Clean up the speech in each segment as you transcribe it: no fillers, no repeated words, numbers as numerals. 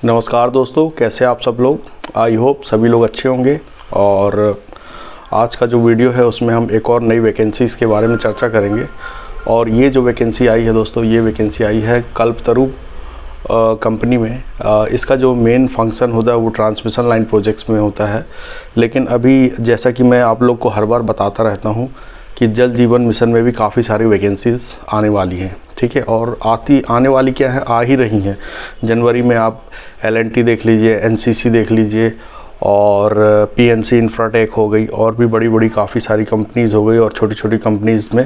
नमस्कार दोस्तों, कैसे आप सब लोग। आई होप सभी लोग अच्छे होंगे। और आज का जो वीडियो है उसमें हम एक और नई वैकेंसीज़ के बारे में चर्चा करेंगे। और ये जो वैकेंसी आई है दोस्तों, ये वैकेंसी आई है कल्पतरू कंपनी में। इसका जो मेन फंक्शन होता है वो ट्रांसमिशन लाइन प्रोजेक्ट्स में होता है। लेकिन अभी जैसा कि मैं आप लोग को हर बार बताता रहता हूँ कि जल जीवन मिशन में भी काफ़ी सारी वैकेंसीज़ आने वाली हैं, ठीक है। और आने वाली क्या है, आ ही रही हैं। जनवरी में आप L&T देख लीजिए, NCC देख लीजिए, और PNC इंफ्राटेक हो गई, और भी बड़ी बड़ी काफ़ी सारी कंपनीज़ हो गई, और छोटी छोटी कंपनीज़ में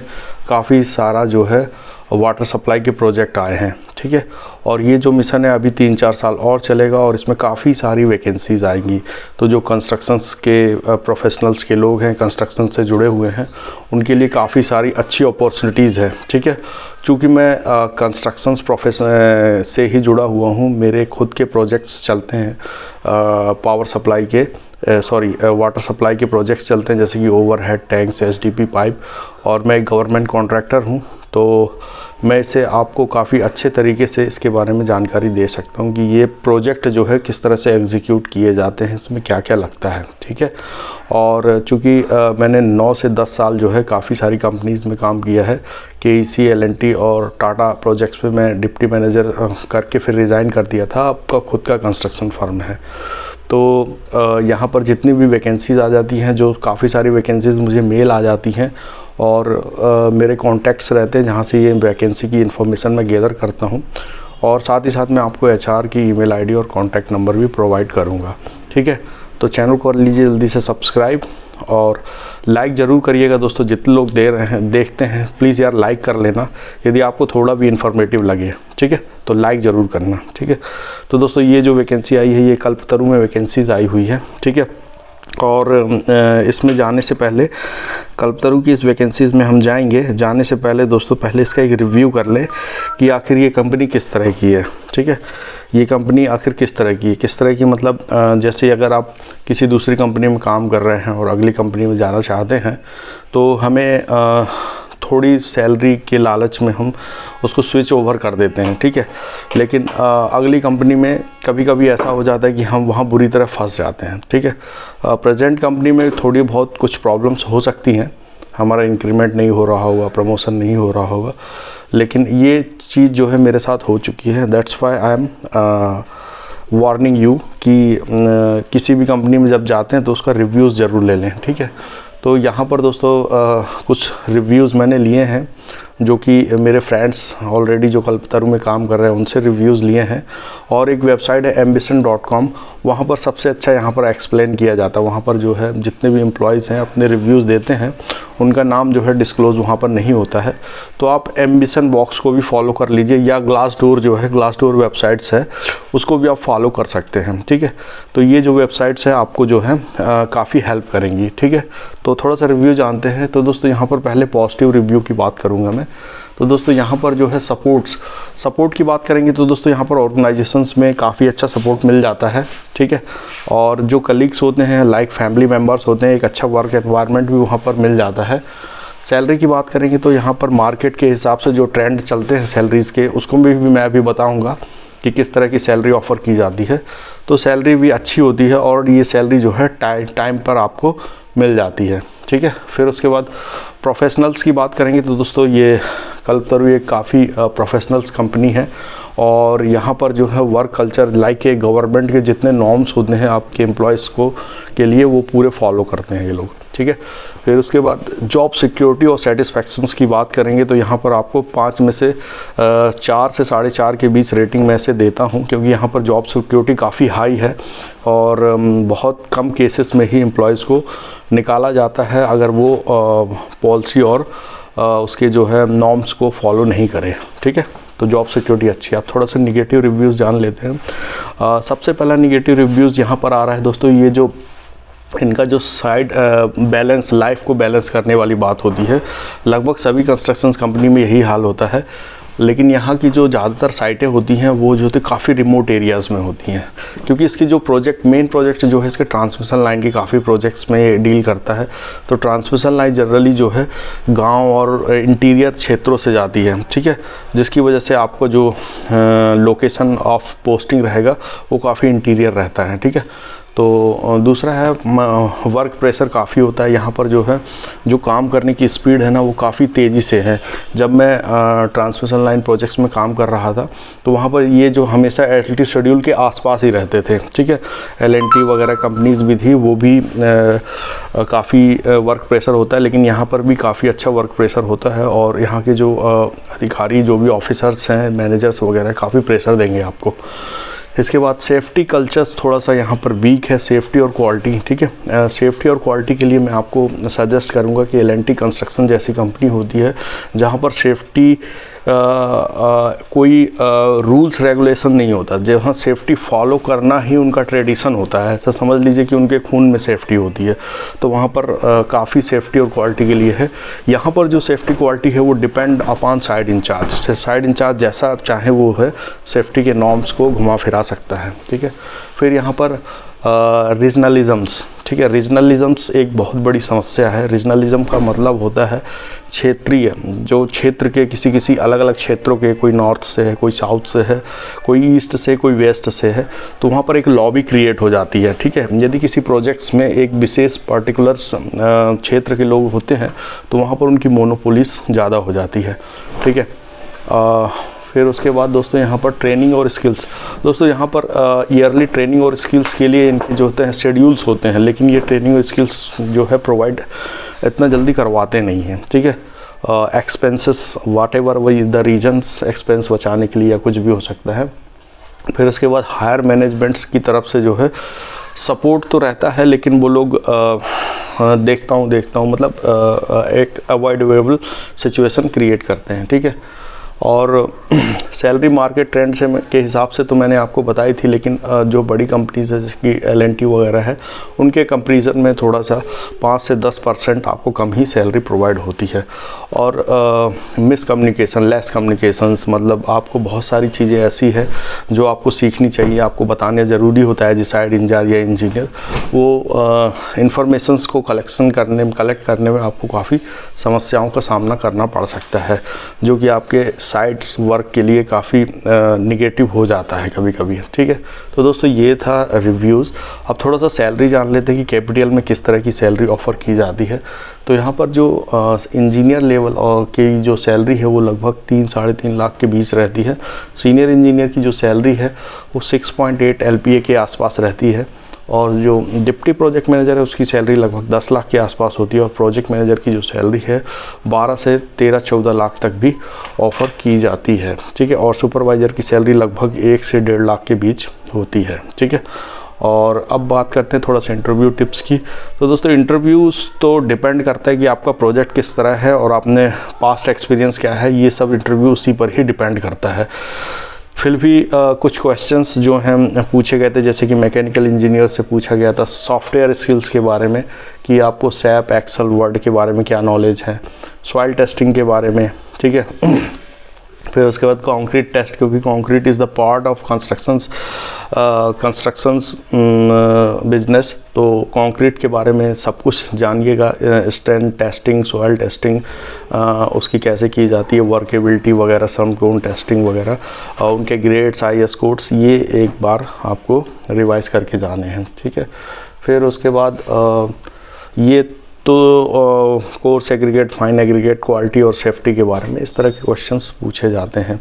काफ़ी सारा जो है वाटर सप्लाई के प्रोजेक्ट आए हैं, ठीक है। और ये जो मिशन है अभी 3-4 साल और चलेगा, और इसमें काफ़ी सारी वैकेंसीज़ आएंगी। तो जो कंस्ट्रक्शंस के प्रोफेशनल्स के लोग हैं, कंस्ट्रक्शन से जुड़े हुए हैं, उनके लिए काफ़ी सारी अच्छी अपॉर्चुनिटीज़ है, ठीक है। चूँकि मैं कंस्ट्रक्शंस प्रोफेशन से ही जुड़ा हुआ हूँ, मेरे खुद के प्रोजेक्ट्स चलते हैं पावर सप्लाई के वाटर सप्लाई के प्रोजेक्ट्स चलते हैं, जैसे कि ओवरहेड टैंक्स, SDP पाइप, और मैं एक गवर्नमेंट कॉन्ट्रैक्टर हूँ। तो मैं इसे आपको काफ़ी अच्छे तरीके से इसके बारे में जानकारी दे सकता हूँ कि ये प्रोजेक्ट जो है किस तरह से एग्जीक्यूट किए जाते हैं, इसमें क्या क्या लगता है, ठीक है। और चूँकि मैंने 9 से 10 साल जो है काफ़ी सारी कंपनीज़ में काम किया है, KEC, L&T और टाटा प्रोजेक्ट्स में मैं डिप्टी मैनेजर करके फिर रिज़ाइन कर दिया था। आपका खुद का कंस्ट्रक्शन फर्म है। तो यहाँ पर जितनी भी वैकेंसीज़ आ जाती हैं, जो काफ़ी सारी वैकेंसीज़ मुझे मेल आ जाती हैं, और मेरे कॉन्टैक्ट्स रहते हैं जहाँ से ये वैकेंसी की इन्फॉर्मेशन मैं गैदर करता हूँ। और साथ ही साथ मैं आपको HR की ईमेल ID और कॉन्टैक्ट नंबर भी प्रोवाइड करूँगा, ठीक है। तो चैनल को कर लीजिए जल्दी से सब्सक्राइब, और लाइक ज़रूर करिएगा दोस्तों। जितने लोग देखते हैं प्लीज़ यार लाइक कर लेना, यदि आपको थोड़ा भी इन्फॉर्मेटिव लगे, ठीक है। तो लाइक ज़रूर करना, ठीक है। तो दोस्तों ये जो वैकेंसी आई है, ये कल्पतरू में वैकेंसीज़ आई हुई है, ठीक है। और इसमें जाने से पहले, कल्पतरू की इस वैकेंसीज़ में हम जाने से पहले दोस्तों, पहले इसका एक रिव्यू कर लें कि आखिर ये कंपनी किस तरह की है, ठीक है। ये कंपनी आखिर किस तरह की मतलब जैसे अगर आप किसी दूसरी कंपनी में काम कर रहे हैं और अगली कंपनी में जाना चाहते हैं, तो हमें थोड़ी सैलरी के लालच में हम उसको स्विच ओवर कर देते हैं, ठीक है। लेकिन अगली कंपनी में कभी कभी ऐसा हो जाता है कि हम वहाँ बुरी तरह फंस जाते हैं, ठीक है। प्रेजेंट कंपनी में थोड़ी बहुत कुछ प्रॉब्लम्स हो सकती हैं, हमारा इंक्रीमेंट नहीं हो रहा होगा, प्रमोशन नहीं हो रहा होगा, लेकिन ये चीज़ जो है मेरे साथ हो चुकी है। That's why I am warning you कि किसी भी कंपनी में जब जाते हैं तो उसका रिव्यूज़ ज़रूर ले लें, ठीक है। तो यहाँ पर दोस्तों कुछ रिव्यूज़ मैंने लिए हैं, जो कि मेरे फ्रेंड्स ऑलरेडी जो कल्पतरू में काम कर रहे हैं उनसे रिव्यूज़ लिए हैं। और एक वेबसाइट है ambition.com, वहाँ पर सबसे अच्छा यहाँ पर एक्सप्लेन किया जाता है। वहाँ पर जो है जितने भी एम्प्लॉयज़ हैं अपने रिव्यूज़ देते हैं, उनका नाम जो है डिस्क्लोज़ वहाँ पर नहीं होता है। तो आप एम्बिशन बॉक्स को भी फॉलो कर लीजिए, या ग्लासडोर जो है, ग्लासडोर वेबसाइट्स है, उसको भी आप फॉलो कर सकते हैं, ठीक है। तो ये जो वेबसाइट्स है आपको जो है काफ़ी हेल्प करेंगी, ठीक है। तो थोड़ा सा रिव्यू जानते हैं। तो दोस्तों यहाँ पर पहले पॉजिटिव रिव्यू की बात करूँगा मैं। तो दोस्तों यहाँ पर जो है सपोर्ट की बात करेंगे तो दोस्तों यहाँ पर ऑर्गेनाइजेशंस में काफ़ी अच्छा सपोर्ट मिल जाता है, ठीक है। और जो कलीग्स होते हैं, लाइक फैमिली मेम्बर्स होते हैं, एक अच्छा वर्क एनवायरनमेंट भी वहाँ पर मिल जाता है। सैलरी की बात करेंगे तो यहाँ पर मार्केट के हिसाब से जो ट्रेंड चलते हैं सैलरीज़ के, उसको भी मैं अभी बताऊँगा कि किस तरह की सैलरी ऑफ़र की जाती है। तो सैलरी भी अच्छी होती है, और ये सैलरी जो है टाइम पर आपको मिल जाती है, ठीक है। फिर उसके बाद प्रोफेशनल्स की बात करेंगे तो दोस्तों ये कल्पतरू एक काफ़ी प्रोफेशनल्स कंपनी है, और यहाँ पर जो है वर्क कल्चर लाइक के गवर्नमेंट के जितने नॉर्म्स होते हैं आपके एम्प्लॉयज़ को के लिए, वो पूरे फॉलो करते हैं ये लोग, ठीक है। फिर उसके बाद जॉब सिक्योरिटी और सेटिस्फैक्शंस की बात करेंगे तो यहाँ पर आपको 5 में से 4 से 4.5 के बीच रेटिंग मैं से देता हूँ, क्योंकि यहाँ पर जॉब सिक्योरिटी काफ़ी हाई है, और बहुत कम केसेस में ही एम्प्लॉयज़ को निकाला जाता है अगर वो पॉलिसी और उसके जो है नॉर्म्स को फॉलो नहीं करें, ठीक है। तो जॉब सिक्योरिटी अच्छी है। आप थोड़ा सा निगेटिव रिव्यूज़ जान लेते हैं। सबसे पहला निगेटिव रिव्यूज़ यहाँ पर आ रहा है दोस्तों, ये जो इनका जो साइड बैलेंस, लाइफ को बैलेंस करने वाली बात होती है, लगभग सभी कंस्ट्रक्शन कंपनी में यही हाल होता है। लेकिन यहाँ की जो ज़्यादातर साइटें होती हैं वो जो होती काफ़ी रिमोट एरियाज़ में होती हैं, क्योंकि इसकी जो मेन प्रोजेक्ट जो है इसके ट्रांसमिशन लाइन की काफ़ी प्रोजेक्ट्स में डील करता है। तो ट्रांसमिशन लाइन जनरली जो है गांव और इंटीरियर क्षेत्रों से जाती है, ठीक है, जिसकी वजह से आपको जो लोकेशन ऑफ पोस्टिंग रहेगा वो काफ़ी इंटीरियर रहता है, ठीक है। तो दूसरा है वर्क प्रेशर काफ़ी होता है यहाँ पर, जो है जो काम करने की स्पीड है ना वो काफ़ी तेज़ी से है। जब मैं ट्रांसमिशन लाइन प्रोजेक्ट्स में काम कर रहा था तो वहाँ पर ये जो हमेशा एलटी शेड्यूल के आसपास ही रहते थे, ठीक है। एलएनटी वगैरह कंपनीज़ भी थी, वो भी काफ़ी वर्क प्रेशर होता है, लेकिन यहाँ पर भी काफ़ी अच्छा वर्क प्रेशर होता है। और यहाँ के जो अधिकारी जो भी ऑफिसर्स हैं, मैनेजर्स वगैरह काफ़ी प्रेशर देंगे आपको। इसके बाद सेफ्टी कल्चर्स थोड़ा सा यहाँ पर वीक है, सेफ्टी और क्वालिटी, ठीक है। सेफ्टी और क्वालिटी के लिए मैं आपको सजेस्ट करूँगा कि एल&टी कंस्ट्रक्शन जैसी कंपनी होती है जहाँ पर सेफ्टी कोई रूल्स रेगुलेशन नहीं होता, जहाँ सेफ्टी फॉलो करना ही उनका ट्रेडिशन होता है। ऐसा समझ लीजिए कि उनके खून में सेफ्टी होती है। तो वहाँ पर काफ़ी सेफ्टी और क्वालिटी के लिए है। यहाँ पर जो सेफ्टी क्वालिटी है वो depend upon side incharge, side incharge जैसा चाहे वो है सेफ्टी के नॉर्म्स को घुमा फिरा सकता है, ठीक है। फिर यहाँ पर रीजनलिज़म्स, ठीक है। रीजनलिज़म्स एक बहुत बड़ी समस्या है। रीजनलिज़म का मतलब होता है क्षेत्रीय, जो क्षेत्र के किसी अलग अलग क्षेत्रों के, कोई नॉर्थ से है, कोई साउथ से है, कोई ईस्ट से, कोई वेस्ट से है, तो वहाँ पर एक लॉबी क्रिएट हो जाती है, ठीक है। यदि किसी प्रोजेक्ट्स में एक विशेष पर्टिकुलर क्षेत्र के लोग होते हैं तो वहाँ पर उनकी मोनोपोलीज ज़्यादा हो जाती है, ठीक है। फिर उसके बाद दोस्तों यहाँ पर ट्रेनिंग और स्किल्स, दोस्तों यहाँ पर ईयरली ट्रेनिंग और स्किल्स के लिए इनके जो होते हैं शेड्यूल्स होते हैं, लेकिन ये ट्रेनिंग और स्किल्स जो है प्रोवाइड इतना जल्दी करवाते नहीं हैं, ठीक है। एक्सपेंसेस वाट एवर वही द रीजन्स, एक्सपेंस बचाने के लिए या कुछ भी हो सकता है। फिर उसके बाद हायर मैनेजमेंट्स की तरफ से जो है सपोर्ट तो रहता है, लेकिन वो लोग देखता हूँ मतलब एक अवॉइडेबल सिचुएशन क्रिएट करते हैं, ठीक है। और सैलरी मार्केट ट्रेंड से के हिसाब से तो मैंने आपको बताई थी, लेकिन जो बड़ी कंपनीज है जिसकी एल&टी वगैरह है उनके कंपैरिजन में थोड़ा सा 5 से 10% आपको कम ही सैलरी प्रोवाइड होती है। और मिसकम्युनिकेशन, लेस कम्युनिकेशंस, मतलब आपको बहुत सारी चीज़ें ऐसी है जो आपको सीखनी चाहिए, आपको बताने ज़रूरी होता है। जिस साइड इंचार्ज या इंजीनियर वो इंफॉर्मेशंस को कलेक्ट करने में आपको काफ़ी समस्याओं का सामना करना पड़ सकता है, जो कि आपके साइट्स वर्क के लिए काफ़ी निगेटिव हो जाता है कभी कभी, ठीक है। तो दोस्तों ये था रिव्यूज़। अब थोड़ा सा सैलरी जान लेते हैं कि KPTL में किस तरह की सैलरी ऑफ़र की जाती है। तो यहाँ पर जो इंजीनियर लेवल और की जो सैलरी है वो लगभग 3-3.5 लाख के बीच रहती है। सीनियर इंजीनियर की जो सैलरी है वो 6.8 LPA के आसपास रहती है। और जो डिप्टी प्रोजेक्ट मैनेजर है उसकी सैलरी लगभग 10 लाख के आसपास होती है। और प्रोजेक्ट मैनेजर की जो सैलरी है 12 से 13-14 लाख तक भी ऑफ़र की जाती है, ठीक है। और सुपरवाइज़र की सैलरी लगभग 1 से 1.5 लाख के बीच होती है, ठीक है। और अब बात करते हैं थोड़ा सा इंटरव्यू टिप्स की। तो दोस्तों इंटरव्यूज़ तो डिपेंड करता है कि आपका प्रोजेक्ट किस तरह है और आपने पास्ट एक्सपीरियंस क्या है, ये सब इंटरव्यू उसी पर ही डिपेंड करता है। फिर भी कुछ क्वेश्चंस जो हैं पूछे गए थे, जैसे कि मैकेनिकल इंजीनियर से पूछा गया था सॉफ्टवेयर स्किल्स के बारे में कि आपको SAP, एक्सेल, वर्ड के बारे में क्या नॉलेज है, सॉइल टेस्टिंग के बारे में, ठीक है। फिर उसके बाद कंक्रीट टेस्ट, क्योंकि concrete is the part of constructions business, तो कंक्रीट के बारे में सब कुछ जानिएगा। स्ट्रेंथ टेस्टिंग, सॉइल टेस्टिंग उसकी कैसे की जाती है, वर्केबिलिटी वगैरह, सम कोन टेस्टिंग वगैरह, और उनके ग्रेड्स, IS कोड्स, ये एक बार आपको रिवाइज करके जाने हैं, ठीक है। फिर उसके बाद ये तो coarse aggregate, fine aggregate, quality और सेफ्टी के बारे में इस तरह के क्वेश्चंस पूछे जाते हैं।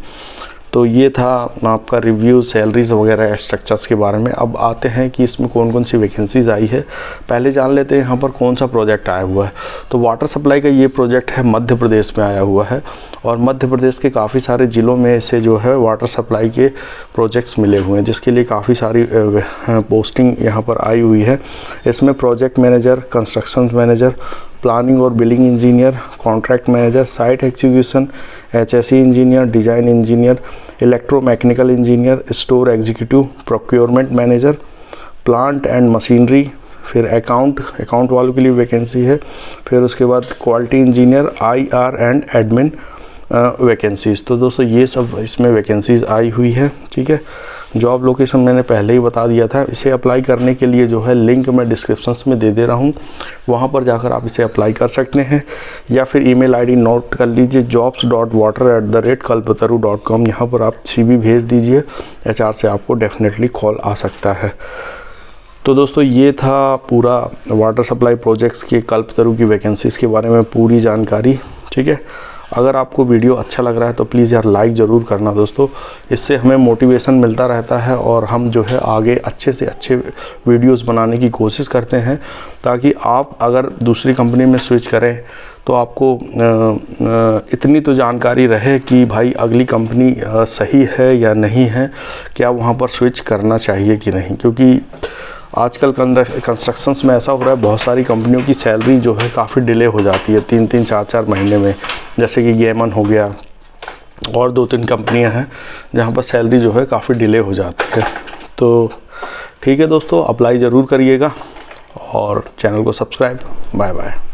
तो ये था आपका रिव्यू सैलरीज़ वगैरह स्ट्रक्चर्स के बारे में। अब आते हैं कि इसमें कौन कौन सी वैकेंसीज़ आई है। पहले जान लेते हैं यहाँ पर कौन सा प्रोजेक्ट आया हुआ है। तो वाटर सप्लाई का ये प्रोजेक्ट है, मध्य प्रदेश में आया हुआ है। और मध्य प्रदेश के काफ़ी सारे ज़िलों में से जो है वाटर सप्लाई के प्रोजेक्ट्स मिले हुए हैं, जिसके लिए काफ़ी सारी पोस्टिंग यहाँ पर आई हुई है। इसमें project manager, construction manager, planning और billing engineer, contract manager, site execution, HSE engineer, design engineer, electromechanical engineer, store executive, procurement manager, plant and machinery, फिर अकाउंट वालों के लिए वैकेंसी है। फिर उसके बाद quality engineer, IR and admin, vacancies. तो दोस्तों ये सब इसमें वैकेंसीज़ आई हुई है, ठीक है। जॉब लोकेशन मैंने पहले ही बता दिया था। इसे अप्लाई करने के लिए जो है लिंक मैं डिस्क्रिप्शन में दे दे रहा हूँ, वहाँ पर जाकर आप इसे अप्लाई कर सकते हैं, या फिर ईमेल आईडी नोट कर लीजिए jobs.water@kalpataru.com। यहाँ पर आप CV भेज दीजिए, HR से आपको डेफिनेटली कॉल आ सकता है। तो दोस्तों ये था पूरा वाटर सप्लाई प्रोजेक्ट्स के कल्पतरू की वैकेंसीज़ के बारे में पूरी जानकारी, ठीक है। अगर आपको वीडियो अच्छा लग रहा है तो प्लीज़ यार लाइक ज़रूर करना दोस्तों, इससे हमें मोटिवेशन मिलता रहता है और हम जो है आगे अच्छे से अच्छे वीडियोस बनाने की कोशिश करते हैं, ताकि आप अगर दूसरी कंपनी में स्विच करें तो आपको इतनी तो जानकारी रहे कि भाई अगली कंपनी सही है या नहीं है, क्या वहाँ पर स्विच करना चाहिए कि नहीं। क्योंकि आजकल कंस्ट्रक्शंस में ऐसा हो रहा है, बहुत सारी कंपनियों की सैलरी जो है काफ़ी डिले हो जाती है 3-3, 4-4 महीने में, जैसे कि गेमन हो गया और 2-3 कंपनियां हैं जहां पर सैलरी जो है काफ़ी डिले हो जाती है। तो ठीक है दोस्तों, अप्लाई ज़रूर करिएगा और चैनल को सब्सक्राइब। Bye bye.